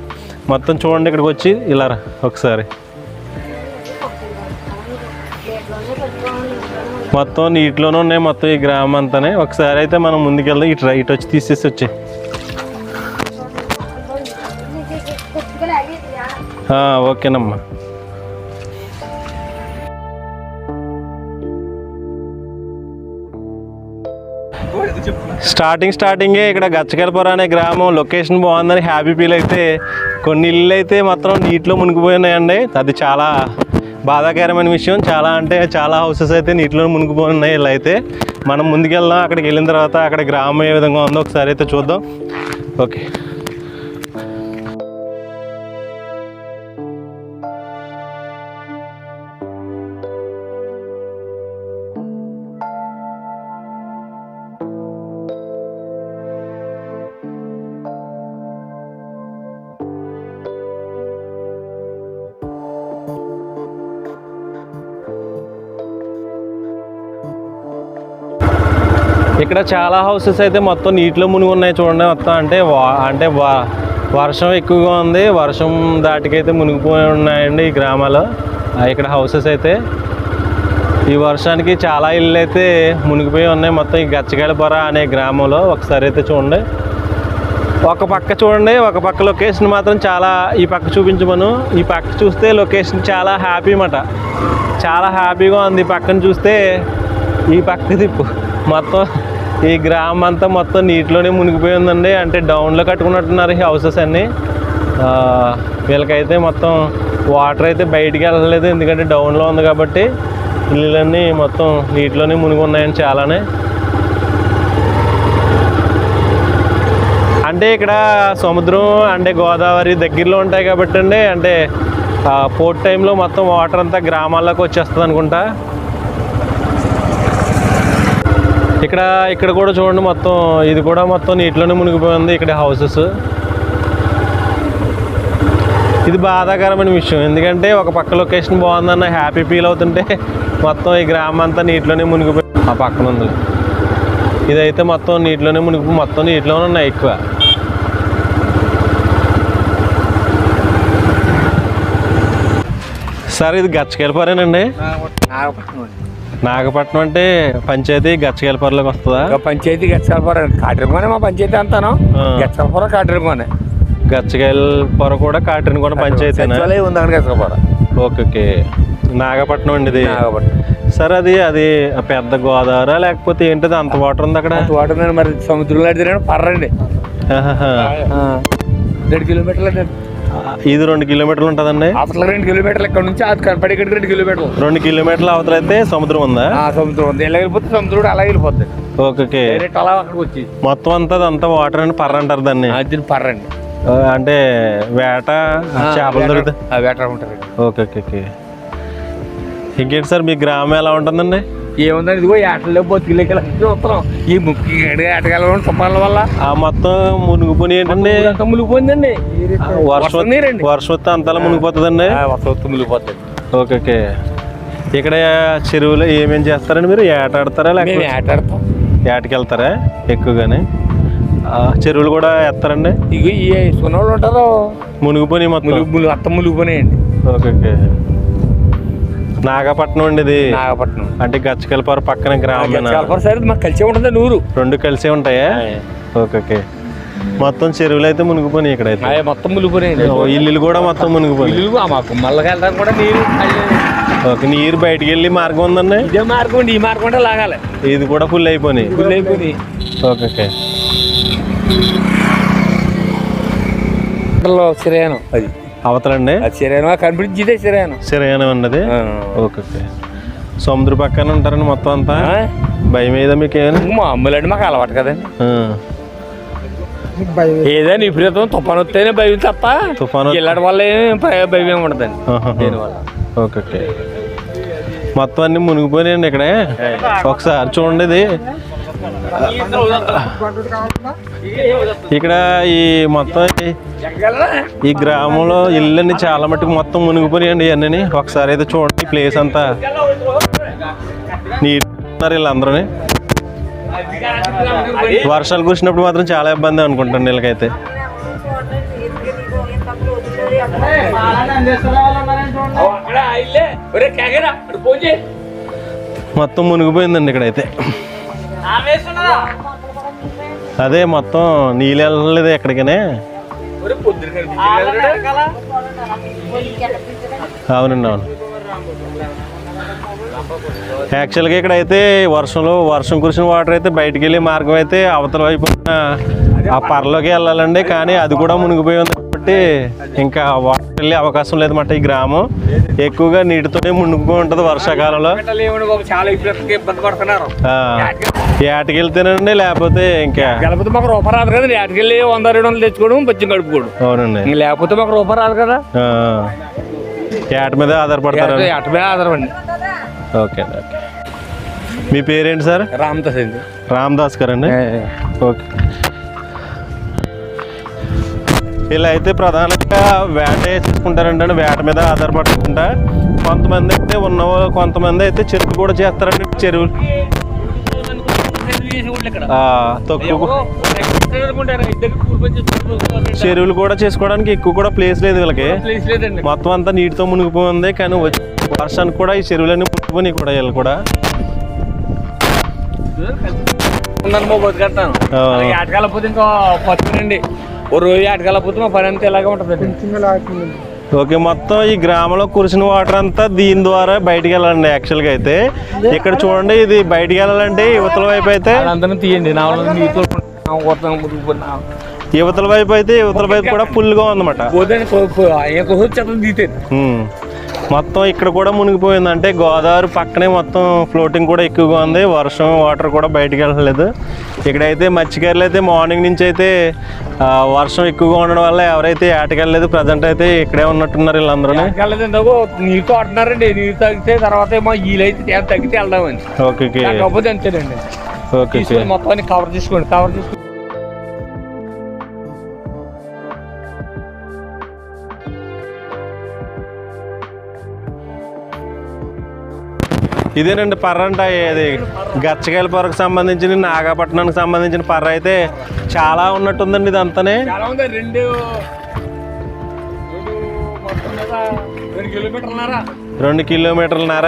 మొత్తం చూడండి ఇక్కడికి వచ్చి ఇలా ఒకసారి మొత్తం నీటిలోనే ఉన్నాయి మొత్తం ఈ గ్రామం అంతానే. ఒకసారి అయితే మనం ముందుకెళ్దాం. ఇటు వచ్చి తీసేసి వచ్చి ఓకేనమ్మా. స్టార్టింగే ఇక్కడ గచ్చకాయలపురం అనే గ్రామం లొకేషన్ బాగుందని హ్యాపీ ఫీల్ అయితే కొన్ని ఇళ్ళు అయితే మాత్రం నీటిలో మునిగిపోయినాయండి. అది చాలా బాధాకరమైన విషయం. చాలా అంటే చాలా హౌసెస్ అయితే నీటిలో మునిగిపోయినాయి. ఇలా అయితే మనం ముందుకెళ్దాం. అక్కడికి వెళ్ళిన తర్వాత అక్కడ గ్రామం ఏ విధంగా ఉందో ఒకసారి అయితే చూద్దాం. ఓకే, ఇక్కడ చాలా హౌసెస్ అయితే మొత్తం నీటిలో మునిగి ఉన్నాయి చూడండి. మొత్తం అంటే వర్షం ఎక్కువగా ఉంది. వర్షం దాటికైతే మునిగిపోయి ఉన్నాయండి ఈ గ్రామాలు. ఇక్కడ హౌసెస్ అయితే ఈ వర్షానికి చాలా ఇళ్ళు అయితే మునిగిపోయి ఉన్నాయి మొత్తం ఈ గచ్చకాయలపురం అనే గ్రామంలో. ఒకసారి అయితే చూడండి, ఒక పక్క చూడండి, ఒక పక్క లొకేషన్ మాత్రం చాలా, ఈ పక్క చూపించమను. ఈ పక్క చూస్తే లొకేషన్ చాలా హ్యాపీ అన్నమాట. చాలా హ్యాపీగా ఉంది. ఈ పక్కన చూస్తే ఈ పక్క తిప్పు మొత్తం ఈ గ్రామం అంతా మొత్తం నీటిలోనే మునిగిపోయి ఉందండి. అంటే డౌన్లో కట్టుకున్నట్టున్నారు ఈ హౌసెస్ అన్నీ. వీళ్ళకైతే మొత్తం వాటర్ అయితే బయటికి వెళ్ళలేదు, ఎందుకంటే డౌన్లో ఉంది కాబట్టి. ఇళ్ళన్నీ మొత్తం నీటిలోనే మునిగి ఉన్నాయండి చాలానే. అంటే ఇక్కడ సముద్రం అంటే గోదావరి దగ్గరలో ఉంటాయి కాబట్టి అండి, అంటే పోర్ట్ టైంలో మొత్తం వాటర్ అంతా గ్రామాల్లోకి వచ్చేస్తుంది అనుకుంటా. ఇక్కడ కూడా చూడండి, మొత్తం ఇది కూడా మొత్తం నీటిలోనే మునిగిపోయింది ఇక్కడ హౌసెస్. ఇది బాధాకరమైన విషయం, ఎందుకంటే ఒక పక్క లొకేషన్ బాగుందన్న హ్యాపీ ఫీల్ అవుతుంటే మొత్తం ఈ గ్రామం అంతా నీటిలోనే మునిగిపోయి ఆ పక్కన ఉంది. ఇదైతే మొత్తం నీటిలోనే మునిగిపోయి మొత్తం నీటిలోనే ఉన్నాయి ఎక్కువ. సార్ ఇది గచ్చకాయలపురమేనండి? నాగపట్నం అంటే పంచాయతీ గచ్చకాయలపురంలోకి వస్తుందా? పంచాయతీ గచ్చకాయలపురం కాటరికోనే మా పంచాయతీ అంతాను. గచ్చకాయలపురం కాటరికోనే. గచ్చకాయలపురం కూడా కాటరికోన పంచాయతీ ఉందండి గచ్చకాయలపురం. ఓకే, నాగపట్నం అండి ఇది. సార్ అది పెద్ద గోదావరి లేకపోతే ఏంటిది అంత వాటర్ ఉంది అక్కడ? వాటర్ ఉందండి. మరి సముద్రంలో అడిగిన పర్రండి. 2 కిలోమీటర్లు. ఇది 2 కిలోమీటర్లు ఉంటుందండి. అసలు 2 కిలోమీటర్లు ఇక్కడ నుంచి అది కనపడి ఇక్కడికి 2 కిలోమీటర్లు. 2 కిలోమీటర్ల అవతల అయితే సముద్రం ఉందా? సముద్రం ఉంది. ఎలా వెళ్ళిపోతే సముద్రం అలా వెళ్ళిపోతుంది. ఓకే. డైరెక్ట్ అలా అక్కడికి వచ్చి మొత్తం అంతా వాటర్ అని పర్ర అంటారు దాన్ని. అది పర్రండి. అంటే వేట చేపలు దొరుకుతాయి. వేట ఉంటారు. ఓకే. ఇంకేంటి సార్ మీ గ్రామం ఎలా ఉంటుందండి? ఏముందండి, ఇదిగో ఏటల్లో బతికిలేక చూస్తున్నాం. ఈ ముక్కి ఏటగల తుఫాన్ల వల్ల మొత్తం మునిగిపోయి ఏంటండి, మునిగిపోయిందండి. వర్షం వస్తే అంతలా మునిగిపోతుందండి. మునిగిపోతుంది. ఓకే. ఇక్కడ చెరువులో ఏమేం చేస్తారండి మీరు? ఏట ఆడతారా లేకపోతే ఏట ఆడతాం. ఏటకి వెళ్తారా ఎక్కువగానే? చెరువులు కూడా వేస్తారండి? ఇక ఈ సున్నోళ్ళు ఉంటారు మునిగిపోయి మొత్తం మునిగిపోయినాయండి. ఓకే. నాగపట్నం అండి ఇది. నాగపట్నం అంటే గచ్చకలపార పక్కన గ్రామం. సరే మాకు కలిసే ఉంటుంది ఊరు. రెండు కలిసే ఉంటాయా? ఓకే. మొత్తం చెరువులు అయితే మునిగిపోయినాయి ఇక్కడ అయితే. మొత్తం మునిగిపోయినాయి. ఇల్లు కూడా మొత్తం మునిగిపోయినాయి. మాకు మళ్ళీ వెళ్తాను కూడా నీరు. ఓకే. నీరు బయటికి వెళ్ళి మార్గం ఉందండి? ఇదే మార్గం అండి. ఈ మార్గం అంటే లాగాలి. ఇది కూడా ఫుల్ అయిపోయినాయి. ఓకే. సిరయానం అది అవతలండి. సిరయానం కనిపించి ఇదే సిరయానం అన్నది. ఓకే. సముద్ర పక్కన ఉంటారండి మొత్తం అంతా. భయం మీద మీకు ఏమైనా? మామూలండి, మాకు అలవాటు కదండి. ఏదైనా విపరీతం తుఫాను వస్తేనే భయం తప్ప తుఫాను ఇలాంటి వల్ల భయం ఏమి ఉండదండి దీనివల్ల. ఓకే. మొత్తం అన్ని మునిగిపోయినాయండి ఇక్కడే. ఒకసారి చూడండి ఇది. ఇక్కడ ఈ మొత్తం ఈ గ్రామంలో ఇళ్ళని చాలా మట్టుకు మొత్తం మునిగిపోయాయండి ఇవన్నీ. ఒకసారి అయితే చూడండి ప్లేస్ అంతా నీరు వీళ్ళందరూ. వర్షాలు కురిసినప్పుడు మాత్రం చాలా ఇబ్బంది అనుకుంటాను వీళ్ళకైతే. మొత్తం మునిగిపోయిందండి ఇక్కడైతే. అదే మొత్తం నీళ్ళు వెళ్ళలేదు ఎక్కడికనే. అవునండి, అవును. యాక్చువల్గా ఇక్కడ అయితే వర్షం కురిసిన వాటర్ అయితే బయటికి వెళ్ళే మార్గం అయితే అవతల వైపు ఆ పర్లోకి వెళ్ళాలండి. కానీ అది కూడా మునిగిపోయి ఉంది కాబట్టి ఇంకా వాటర్ వెళ్ళే అవకాశం లేదన్నమాట. ఈ గ్రామం ఎక్కువగా నీటితోనే మునిగిపోయి ఉంటుంది వర్షాకాలంలో. ఏటకి వెళ్తేనండి లేకపోతే ఇంకా మాకు రూపాయి రాదు కదా. ఏటకి వెళ్ళి 100-200 తెచ్చుకోవడం బజ్జం గడుపుకోవడం. అవునండి. లేకపోతే మాకు రూపాయి రాదు కదా. ఏట మీద ఆధారపడతారు. ఏట మీద ఆధారపడి. ఓకే. మీ పేరేంటి సార్? రామదాస్ అండి. రామదాస్ గారండి. ఓకే. ఇలా అయితే ప్రధానంగా వేట చేసుకుంటారంటే వేట మీద ఆధారపడుకుంటా. కొంతమంది అయితే కొంతమంది అయితే చెరువులు కూడా చేస్తారండి. చెరువులు కూడా చేసుకోవడానికి ఎక్కువ కూడా ప్లేస్ లేదు వీళ్ళకి. మొత్తం అంతా నీటితో మునిగిపోయింది. కానీ వర్షానికి కూడా ఈ చెరువులన్నీ మునిగిపోయి కూడా వీళ్ళు కూడా. ఆటకాలపోతే ఇంకా పచ్చునండి. ఓ రోజు ఆటకాలపోతే మా పని అంతా ఇలాగే ఉంటుంది. ఓకే. మొత్తం ఈ గ్రామంలో కురిసిన వాటర్ అంతా దీని ద్వారా బయటికి వెళ్ళాలండి. యాక్చువల్గా అయితే ఇక్కడ చూడండి, ఇది బయటికి వెళ్ళాలంటే యువతల వైపు అయితే తీయండి. యువతల వైపు అయితే యువతల వైపు కూడా ఫుల్గా ఉందన్నమాట. మొత్తం ఇక్కడ కూడా మునిగిపోయింది. అంటే గోదావరి పక్కనే మొత్తం ఫ్లోటింగ్ కూడా ఎక్కువగా ఉంది. వర్షం వాటర్ కూడా బయటికి వెళ్ళలేదు. ఇక్కడైతే మత్స్యకారులు అయితే మార్నింగ్ నుంచి అయితే వర్షం ఎక్కువగా ఉండడం వల్ల ఎవరైతే ఏటకెళ్ళలేదు. ప్రజెంట్ అయితే ఇక్కడే ఉన్నట్టున్నారు వీళ్ళందరూ. నీరుతో ఆడుతున్నారండి. నీరు తగ్గితే తర్వాత ఏమో వీలైతే తగ్గితే వెళ్దామని. ఓకే. కాకపోతే అంతేనండి. ఓకే. మొత్తాన్ని కవర్ చేసుకోండి. ఇదేనండి పర్ర అంటే. ఇది గచ్చకాయల పొరకు సంబంధించిన నాగపట్నానికి సంబంధించిన పర్ర అయితే చాలా ఉన్నట్టుందండి. ఇది అంతానే 2 కిలోమీటర్లన్నర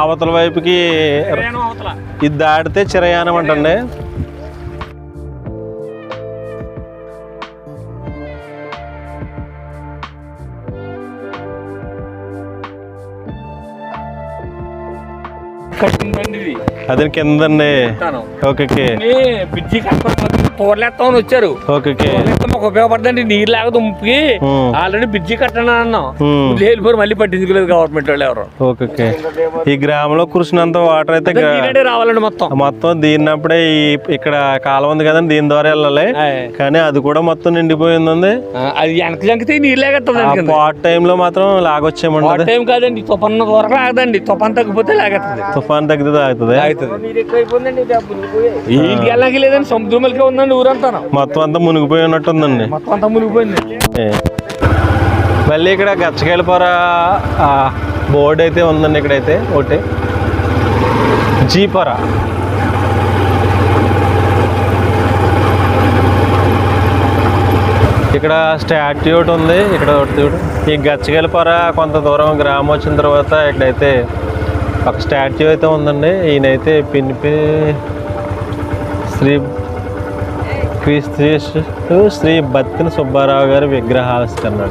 అవతల వైపుకి ఇది దాటితే చిరయానం అంటండి. కట్టిందండి. అది కిందండి. ఓకే. బ్రిడ్జి కట్టాలి. తోరలేస్తామని వచ్చారు. Okay okay. మాకు ఉపయోగపడుతుంది. నీరు లేక దుంపుకి ఆల్రెడీ బ్రిడ్జి కట్టను అన్నాం. వెళ్ళిపోయి మళ్ళీ పట్టించుకోలేదు గవర్నమెంట్ వాళ్ళు ఎవరు. Okay okay. ఈ గ్రామంలో కురిసినంత వాటర్ అయితే రావాలండి మొత్తం దీన్నప్పుడే ఇక్కడ కాలం ఉంది కదండి, దీని ద్వారా వెళ్ళాలి. కానీ అది కూడా మొత్తం నిండిపోయింది. అది వెనక జంకితే నీరు లేకెత్తుంది. పార్ట్ టైం లో మాత్రం లాగొచ్చేయమండి. టైం కాదండి, తుఫాన్ వరకు ఆగదండి. తుఫాన్ తగ్గిపోతే లాగెత్తుంది. తుఫాన్ తగ్గితే ఆగుతుంది. ఇంటికి వెళ్ళడానికి లేదండి, సముద్రం వెళ్ళకే ఉందండి ఊరంతా. మొత్తం అంతా మునిగిపోయి ఉన్నట్టుందండి. మొత్తం అంతా మునిగిపోయింది. మళ్ళీ ఇక్కడ గచ్చకాయలపొర బోర్డు అయితే ఉందండి. ఇక్కడైతే ఒకటి జీపొర. ఇక్కడ స్టాట్యూ ఒకటి ఉంది. ఇక్కడ ఒకటి ఈ గచ్చకాయలపొర కొంత దూరం గ్రామం వచ్చిన తర్వాత ఇక్కడైతే ఒక స్టాట్యూ అయితే ఉందండి. ఈయనైతే పినిపి శ్రీ బత్తిన సుబ్బారావు గారి విగ్రహావిష్కరణ.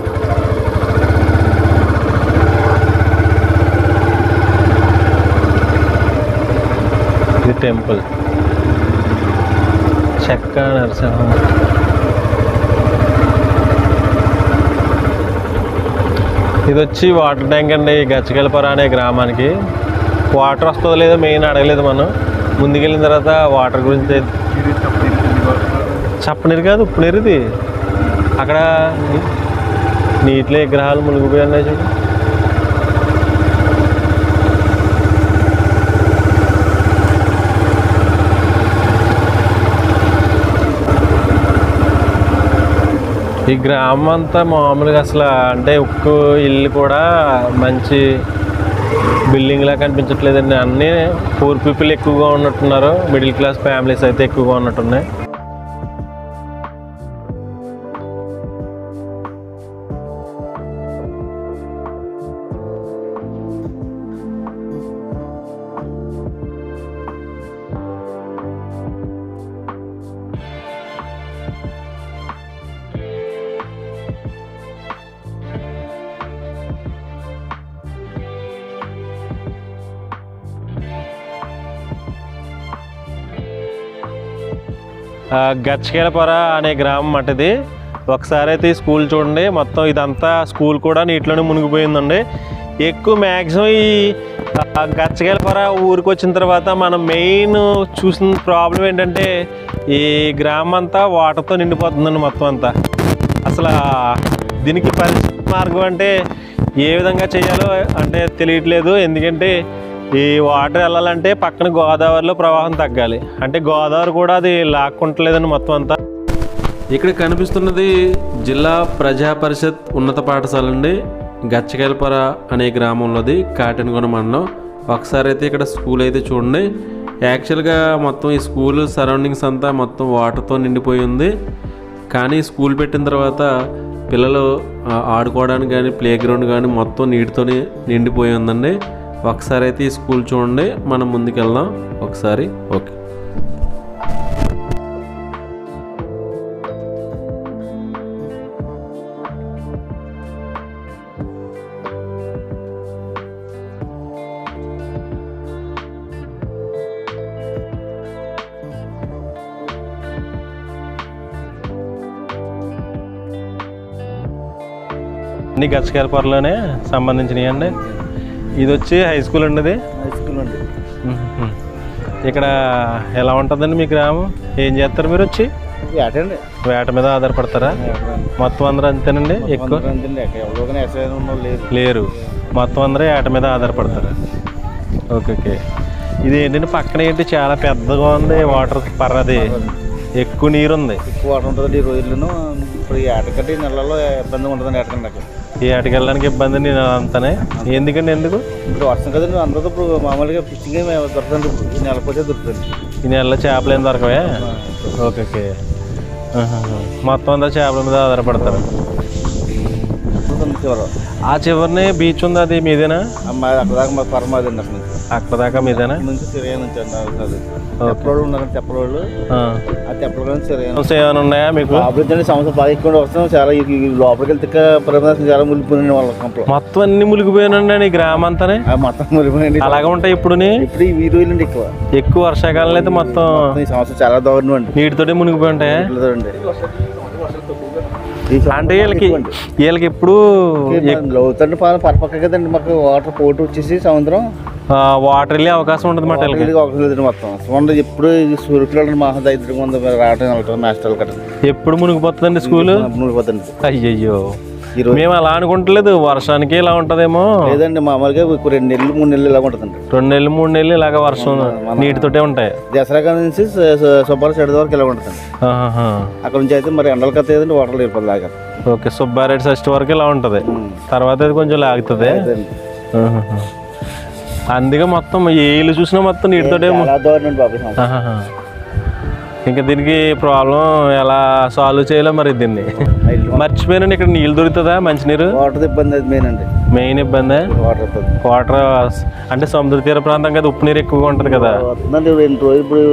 ఇది టెంపుల్. చెక్క నరసింహ. ఇది వచ్చి వాటర్ ట్యాంక్ అండి. గచ్చకాయలపొర అనే గ్రామానికి వాటర్ వస్తుందో లేదో మెయిన్ అడగలేదు మనం. ముందుకెళ్ళిన తర్వాత వాటర్ గురించి చప్పనీరు కాదు, ఉప్పు నీరు. ఇది అక్కడ నీటిలో విగ్రహాలు మునిగిపోయి ఉన్నాయి చూడు. ఈ గ్రామం అంతా మామూలుగా అసలు అంటే ఉక్కు ఇల్లు కూడా మంచి బిల్డింగ్లా కనిపించట్లేదండి. అన్నీ పూర్ పీపుల్ ఎక్కువగా ఉన్నట్టున్నారు. మిడిల్ క్లాస్ ఫ్యామిలీస్ అయితే ఎక్కువగా ఉన్నట్టున్నాయి. గచ్చకాయలపొర అనే గ్రామం అటుది. ఒకసారి అయితే ఈ స్కూల్ చూడండి. మొత్తం ఇదంతా స్కూల్ కూడా నీటిలోనే మునిగిపోయిందండి. ఎక్కువ మ్యాక్సిమం ఈ గచ్చకాయలపొర ఊరికి వచ్చిన తర్వాత మనం మెయిన్ చూసిన ప్రాబ్లం ఏంటంటే ఈ గ్రామం అంతా వాటర్తో నిండిపోతుందండి మొత్తం అంతా. అసలు దీనికి పరిస్థితి మార్గం అంటే ఏ విధంగా చేయాలో అంటే తెలియట్లేదు. ఎందుకంటే ఈ వాటర్ వెళ్ళాలంటే పక్కన గోదావరిలో ప్రవాహం తగ్గాలి. అంటే గోదావరి కూడా అది లాక్కుంటలేదని మొత్తం అంతా. ఇక్కడ కనిపిస్తున్నది జిల్లా ప్రజా పరిషత్ ఉన్నత పాఠశాల అండి. గచ్చకాయలపొర అనే గ్రామంలోది, కాటెనగొండ మండలం. ఒకసారి అయితే ఇక్కడ స్కూల్ అయితే చూడండి. యాక్చువల్గా మొత్తం ఈ స్కూల్ సరౌండింగ్స్ అంతా మొత్తం వాటర్తో నిండిపోయి ఉంది. కానీ స్కూల్ పెట్టిన తర్వాత పిల్లలు ఆడుకోవడానికి కానీ ప్లే గ్రౌండ్ కానీ మొత్తం నీటితోనే నిండిపోయి ఉందండి. ఒకసారి అయితే ఈ స్కూల్ చూడండి. మనం ముందుకు వెళ్దాం ఒకసారి. ఓకే. అన్ని గచ్చకాయలపొరలోనే సంబంధించినవి అండి. ఇది వచ్చి హై స్కూల్ అండి. ఇది హై స్కూల్ అండి. ఇక్కడ ఎలా ఉంటుందండి మీ గ్రామం? ఏం చేస్తారు మీరు వచ్చి? వేటండి. వేట మీద ఆధారపడతారా? మొత్తం అందరూ అంతేనండి? ఎక్కువ లేరు, మొత్తం అందరూ వేట మీద ఆధారపడతారు. Okay okay. ఇది ఏంటంటే పక్కన ఏంటి చాలా పెద్దగా ఉంది వాటర్ పర్రది, ఎక్కువ నీరు ఉంది. ఎక్కువ వాటర్ ఉంటుంది ఈ రోజుల్లోనూ. ఇప్పుడు ఈ ఏటకంటే ఈ నెలలో ఇబ్బంది ఉంటుందండి. ఏటకంటే ఈ ఏటకి వెళ్ళడానికి ఇబ్బంది నేను అంతానే. ఎందుకండి? ఎందుకు? ఇప్పుడు వర్షం కదండి, అందరూ ఇప్పుడు మామూలుగా ఫిషింగ్ దొరకదండి. ఇప్పుడు ఈ నెల పోతే దొరుకుతుంది. ఈ నెలలో చేపలు ఏం దొరకవే? Okay okay. మొత్తం అంతా చేపల మీద ఆధారపడతారు. ఆ చివరిని బీచ్ ఉంది, అది మీదేనా? అక్కడ దాకా మా పరమాదండి. అక్కడ అక్కడ దాకా మీదేనా? నుంచి సిరియా నుంచి చెప్పలోళ్ళు ఉన్నారండి. చెప్పలోళ్ళు ఆ చెప్పలేదు సరే సమస్య ఏమైనా ఉన్నాయా మీకు? అభివృద్ధి సంవత్సరం బాగా ఎక్కువ వస్తున్నాం చాలా లోపలికి వెళ్తే ప్రదేశం చాలా మునిగిపోయింది వాళ్ళ కంపలో మొత్తం అన్ని మునిగిపోయానండి ఈ గ్రామం అంతానే. మొత్తం మునిగిపోయింది. అలాగే ఉంటాయి ఇప్పుడుని. ఇప్పుడు ఈ రోజులండి ఎక్కువ వర్షాకాలం అయితే మొత్తం ఈ సంవత్సరం చాలా దారుణం అండి. నీటితోటే మునిగిపోయి ఉంటాయా? అంటే వీళ్ళకి ఎప్పుడు లోతండి పరపక్క కదండి మాకు వాటర్ పోటీ వచ్చేసి సముద్రం వాటర్ వెళ్ళే అవకాశం ఉంటుంది మాట. అవకాశం లేదండి మొత్తం చూడండి. ఎప్పుడు సూర్యులు మహా దైత్యం ఉంది రావడం వెళ్ళటం మాస్టర్లు కట్ట ఎప్పుడు మునిగిపోతుందండి స్కూల్? మునిగిపోతుంది. అయ్యయ్యో, మేము అలా అనుకుంటలేదు వర్షానికి ఇలా ఉంటదేమో. లేదండి మామూలుగా 2 నెలలు 3 నెలలు ఇలా ఉంటుందండి. 2 నెలలు 3 నెలలు ఇలాగ వర్షం నీటితోటే ఉంటాయి. దసరా కాడ నుంచి సుబ్బారెడ్డి చెడు వరకు ఇలా ఉంటుందండి. అక్కడ నుంచి అయితే మరి ఎండలు కత్త ఏదండి వాటర్ లేకపోతే లాగా. ఓకే, సుబ్బారెడ్డి షష్ఠి వరకు ఇలా ఉంటది, తర్వాత అది కొంచెం లాగుతుంది. అందుకే మొత్తం ఏ ఇల్లు చూసినా మొత్తం నీటితోటే. ఇంకా దీనికి ప్రాబ్లం ఎలా సాల్వ్ చేయాలో మరి దీన్ని మర్చిపోయానండి. ఇక్కడ నీళ్ళు దొరుకుతుందా? మంచినీరు వాటర్ ఇబ్బంది అది మెయిన్ అండి. మెయిన్ ఇబ్బంది వాటర్. అంటే సముద్ర తీర ప్రాంతం కదా, ఉప్పు నీరు ఎక్కువగా ఉంటుంది కదా. వస్తుందండి 2 రోజులు. ఇప్పుడు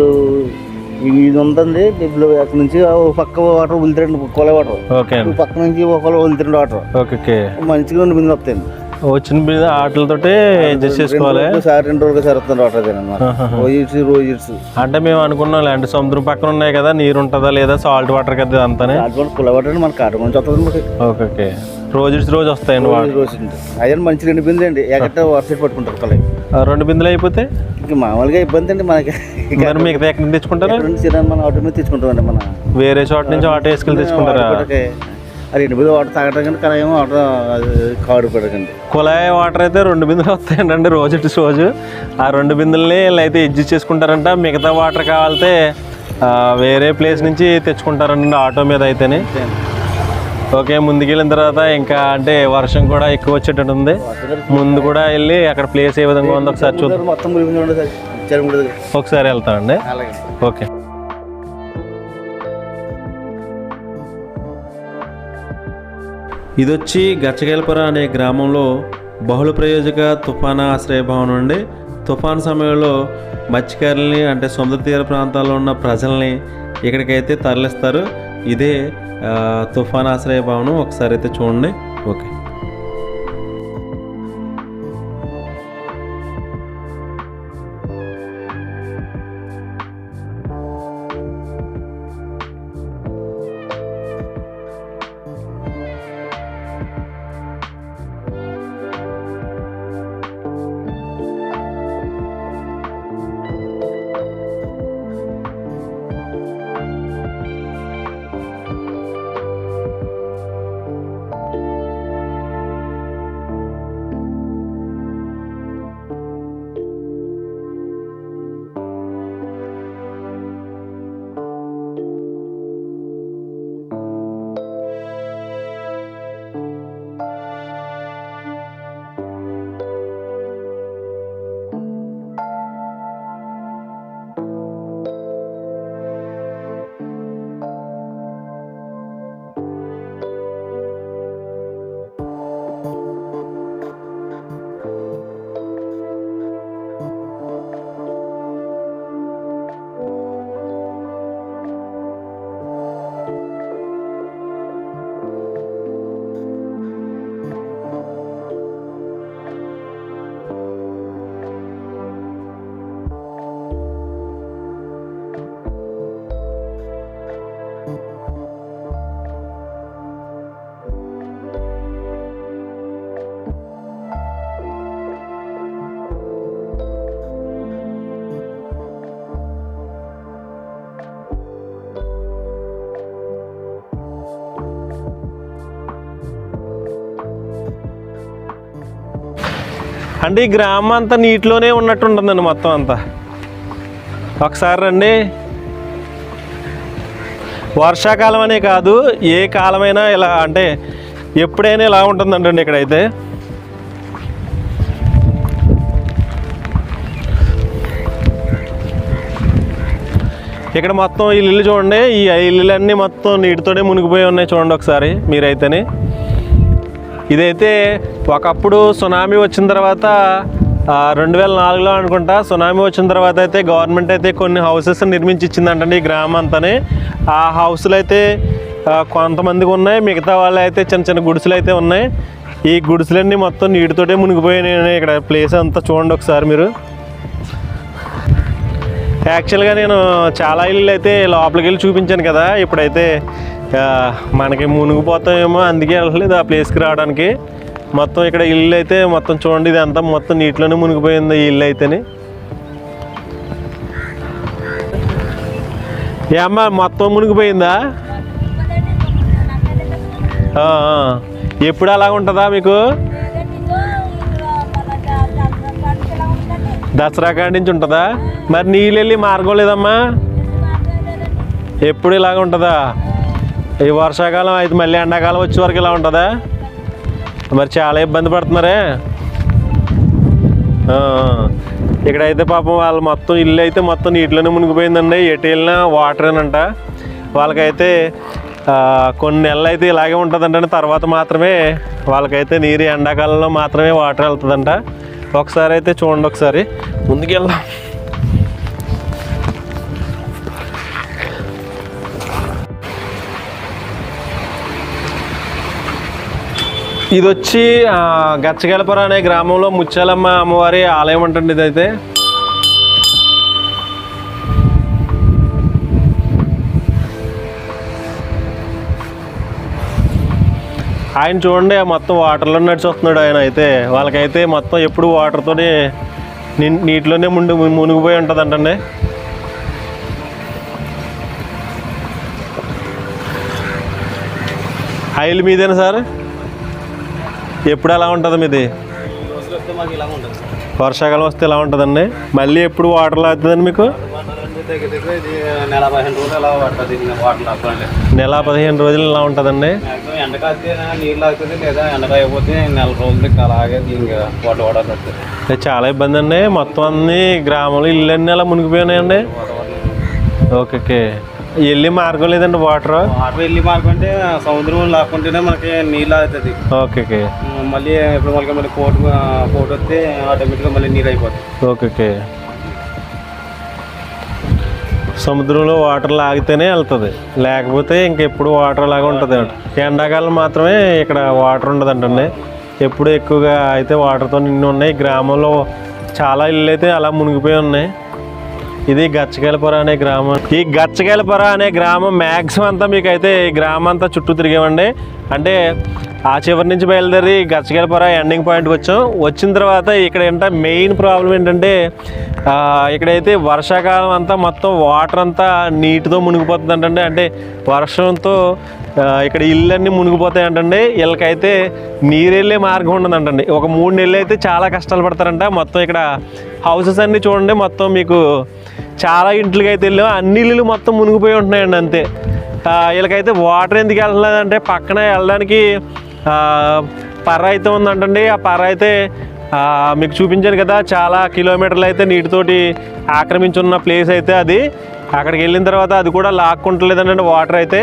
ఇది ఉంటుంది ఇప్పుడు అక్కడ నుంచి పక్క వాటర్ వదిలితే కొల వాటర్. ఓకే, పక్క నుంచి ఒకళ్ళు వదిలితే వాటర్. ఓకే, మంచిగా 2 బిందులు వస్తాయండి. వచ్చిన ఆటలతోటే అడ్జస్ట్ చేసుకోవాలి. 2 రోజులు సరుతుంది వాటర్. రోజు అంటే మేము అనుకున్నాం అంటే సముద్రం పక్కన ఉన్నాయి కదా, నీరు ఉంటుందా లేదా, సాల్ట్ వాటర్ కదా అంతానే. కుల వాటర్ మన కాట నుంచి వస్తుంది. ఓకే, రోజు వస్తాయండి రోజు. అదే మంచి 2 బిందులు అండి. ఎక్కడ వర్షం పట్టుకుంటారు కల. 2 బిందులు అయిపోతే ఇంకా మామూలుగా ఇబ్బంది అండి మనకి. మిగతా ఎక్కడి నుంచి తెచ్చుకుంటారా? మన ఆటో మీద తెచ్చుకుంటామండి. మన వేరే చోట నుంచి ఆటో వేసుకెళ్ళి తెచ్చుకుంటారా? 2 బిందులు వాటర్ తాగటం కానీ కానీ ఏమో ఆటో కాడు పడకండి. కుళాయి వాటర్ అయితే 2 బిందులు వస్తాయండి రోజు. ఆ 2 బిందుల్ని అయితే అడ్జస్ట్ చేసుకుంటారంట. మిగతా వాటర్ కావాలితే వేరే ప్లేస్ నుంచి తెచ్చుకుంటారండి ఆటో మీద అయితేనే. ఓకే, ముందుకెళ్ళిన తర్వాత ఇంకా అంటే వర్షం కూడా ఎక్కువ వచ్చేటట్టు ఉంది. ముందు కూడా వెళ్ళి అక్కడ ప్లేస్ ఏ విధంగా ఉందో ఒకసారి చూద్దాం. ఒకసారి వెళ్తామండి. ఓకే, ఇది వచ్చి గచ్చకేలపుర అనే గ్రామంలో బహుళ ప్రయోజక తుఫాను ఆశ్రయ భవనం అండి. తుఫాను సమయంలో మత్స్యకారుల్ని అంటే సముద్ర తీర ప్రాంతాల్లో ఉన్న ప్రజల్ని ఇక్కడికైతే తరలిస్తారు. ఇదే తుఫాను ఆశ్రయ భవనం. ఒకసారి అయితే చూడండి. ఓకే, అంటే ఈ గ్రామం అంతా నీటిలోనే ఉన్నట్టు ఉంటుందండి మొత్తం అంతా. ఒకసారి రండి. వర్షాకాలం అనే కాదు, ఏ కాలమైనా ఇలా అంటే ఎప్పుడైనా ఇలా ఉంటుందండి ఇక్కడైతే. ఇక్కడ మొత్తం ఈ ఇల్లు చూడండి, ఈ ఇల్లులన్నీ మొత్తం నీటితోనే మునిగిపోయి ఉన్నాయి చూడండి ఒకసారి మీరైతేనే. ఇదైతే ఒకప్పుడు సునామీ వచ్చిన తర్వాత 2004లో అనుకుంటా సునామీ వచ్చిన తర్వాత అయితే గవర్నమెంట్ అయితే కొన్ని హౌసెస్ నిర్మించి ఇచ్చిందంటండి ఈ గ్రామం అంతానే. ఆ హౌస్లు అయితే కొంతమందికి ఉన్నాయి, మిగతా వాళ్ళు అయితే చిన్న చిన్న గుడిసెలు అయితే ఉన్నాయి. ఈ గుడిసెలన్నీ మొత్తం నీటితోటే మునిగిపోయినాయి. ఇక్కడ ప్లేస్ అంతా చూడండి ఒకసారి మీరు. యాక్చువల్గా నేను చాలా ఇల్లు అయితే లోపలికి వెళ్ళి చూపించాను కదా, ఇప్పుడైతే మనకి మునిగిపోతామేమో అందుకే వెళ్ళలేదు ఆ ప్లేస్కి రావడానికి. మొత్తం ఇక్కడ ఇల్లు అయితే మొత్తం చూడండి, ఇది అంతా మొత్తం నీటిలోనే మునిగిపోయింది ఈ ఇల్లు అయితేనే. అమ్మ మొత్తం మునిగిపోయిందా? ఎప్పుడు అలా ఉంటుందా మీకు? దసరా కాడి నుంచి ఉంటుందా? మరి నీళ్ళు వెళ్ళి మార్గం లేదమ్మా? ఎప్పుడు ఇలాగ ఉంటుందా? ఈ వర్షాకాలం అయితే మళ్ళీ ఎండాకాలం వచ్చే వరకు ఇలా ఉంటుందా? మరి చాలా ఇబ్బంది పడుతున్నారే. ఇక్కడైతే పాపం వాళ్ళు మొత్తం ఇల్లు అయితే మొత్తం నీటిలోనే మునిగిపోయిందండి. ఎటు వెళ్ళినా వాటరేనంట. వాళ్ళకైతే కొన్ని నెలలు అయితే ఇలాగే ఉంటుందంట, తర్వాత మాత్రమే వాళ్ళకైతే నీరు ఎండాకాలంలో మాత్రమే వాటర్ వెళ్తుందంట. ఒకసారి అయితే చూడండి, ఒకసారి ముందుకెళ్దాం. ఇది వచ్చి గచ్చగలపుర అనే గ్రామంలో ముత్యాలమ్మ అమ్మవారి ఆలయం ఉంటుంది. ఇదైతే ఆయన చూడండి మొత్తం వాటర్లో నడిచి వస్తున్నాడు ఆయన. అయితే వాళ్ళకైతే మొత్తం ఎప్పుడు వాటర్తోనే నీటిలోనే మునిగిపోయి ఉంటుంది అంటండి. ఆయిల్ మీదేనా సార్? ఎప్పుడు ఎలా ఉంటుంది మీది? వర్షాకాలం వస్తే ఎలా ఉంటుందండి? మళ్ళీ ఎప్పుడు వాటర్ లాగుతుందండి మీకు? నెల 15 రోజులు ఇలా ఉంటుందండి. చాలా ఇబ్బంది అండి. మొత్తం అన్ని గ్రామంలో ఇల్లు అన్నీ అలా మునిగిపోయినాయండి. ఓకే, వెళ్ళి మార్గం లేదండి? వాటర్ వెళ్ళి మార్గం అంటే సముద్రం లాక్కుంటేనే మనకి నీళ్ళు అవుతుంది. ఓకే, మళ్ళీ ఇప్పుడు మళ్ళీ కోట్ వస్తే ఆటోమేటిక్గా మళ్ళీ నీరు అయిపోతుంది. ఓకే, సముద్రంలో వాటర్ లాగితేనే వెళ్తుంది, లేకపోతే ఇంకెప్పుడు వాటర్ లాగా ఉంటుంది. ఎండాకాలం మాత్రమే ఇక్కడ వాటర్ ఉండదంటండి. ఎప్పుడు ఎక్కువగా అయితే వాటర్తో నిండి ఉన్నాయి. గ్రామంలో చాలా ఇళ్ళు అయితే అలా మునిగిపోయి ఉన్నాయి. ఇది గచ్చగలపుర అనే గ్రామం. ఈ గచ్చగలపుర అనే గ్రామం మ్యాక్సిమం అంతా మీకు అయితే ఈ గ్రామం అంతా చుట్టూ తిరిగామండి. అంటే ఆ చివరి నుంచి బయలుదేరి గచ్చగలపుర ఎండింగ్ పాయింట్కి వచ్చాం. వచ్చిన తర్వాత ఇక్కడ ఏంటంటే మెయిన్ ప్రాబ్లం ఏంటంటే ఇక్కడైతే వర్షాకాలం అంతా మొత్తం వాటర్ అంతా నీటితో మునిగిపోతుంది అంటండి. అంటే వర్షంతో ఇక్కడ ఇళ్ళన్నీ మునిగిపోతాయి అంటండి. వీళ్ళకైతే నీరు వెళ్ళే మార్గం ఉండదంటండి. ఒక 3 నెలలు అయితే చాలా కష్టాలు పడతారంట. మొత్తం ఇక్కడ హౌసెస్ అన్నీ చూడండి, మొత్తం మీకు చాలా ఇంట్లోకి అయితే వెళ్ళాం, అన్ని ఇళ్ళు మొత్తం మునిగిపోయి ఉంటున్నాయండి అంతే. వీళ్ళకైతే వాటర్ ఎందుకు వెళ్ళలేదంటే పక్కన వెళ్ళడానికి పర్ర అయితే ఉందంటండి. ఆ పర్ర అయితే మీకు చూపించాను కదా, చాలా కిలోమీటర్లు అయితే నీటితోటి ఆక్రమించి ఉన్న ప్లేస్ అయితే అది. అక్కడికి వెళ్ళిన తర్వాత అది కూడా లాక్కుంటలేదండి వాటర్ అయితే.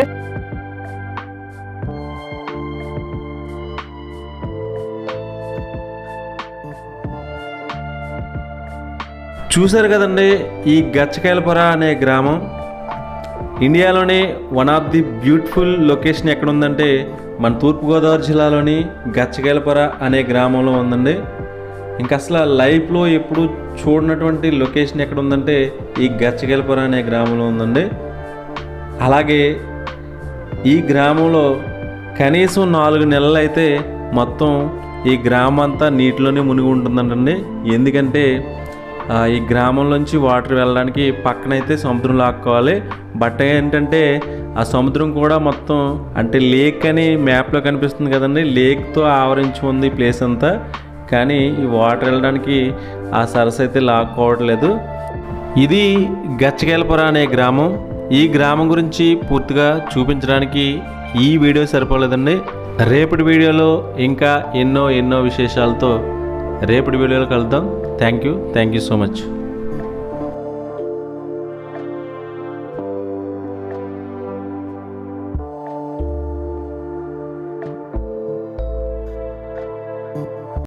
చూశారు కదండి, ఈ గచ్చకాయలపుర అనే గ్రామం ఇండియాలోనే one of the beautiful location ఎక్కడ ఉందంటే మన తూర్పుగోదావరి జిల్లాలోని గచ్చకాయలపుర అనే గ్రామంలో ఉందండి. ఇంకా అసలు లైఫ్లో ఎప్పుడు చూడనటువంటి లొకేషన్ ఎక్కడ ఉందంటే ఈ గచ్చకాయలపుర అనే గ్రామంలో ఉందండి. అలాగే ఈ గ్రామంలో కనీసం 4 నెలలు అయితే మొత్తం ఈ గ్రామం అంతా నీటిలోనే మునిగి ఉంటుందంటండి. ఎందుకంటే ఈ గ్రామంలోంచి వాటర్ వెళ్ళడానికి పక్కనైతే సముద్రం లాక్కోవాలి. బట్ ఏంటంటే ఆ సముద్రం కూడా మొత్తం అంటే లేక్ అని మ్యాప్లో కనిపిస్తుంది కదండి, లేక్తో ఆవరించి ఉంది ప్లేస్ అంతా. కానీ ఈ వాటర్ వెళ్ళడానికి ఆ సరస్సు అయితే లాక్కోవట్లేదు. ఇది గచ్చకాయలపుర అనే గ్రామం. ఈ గ్రామం గురించి పూర్తిగా చూపించడానికి ఈ వీడియో సరిపోలేదండి. రేపటి వీడియోలో ఇంకా ఎన్నో విశేషాలతో రేపటి వీడియోలో కలుద్దాం. Thank you so much.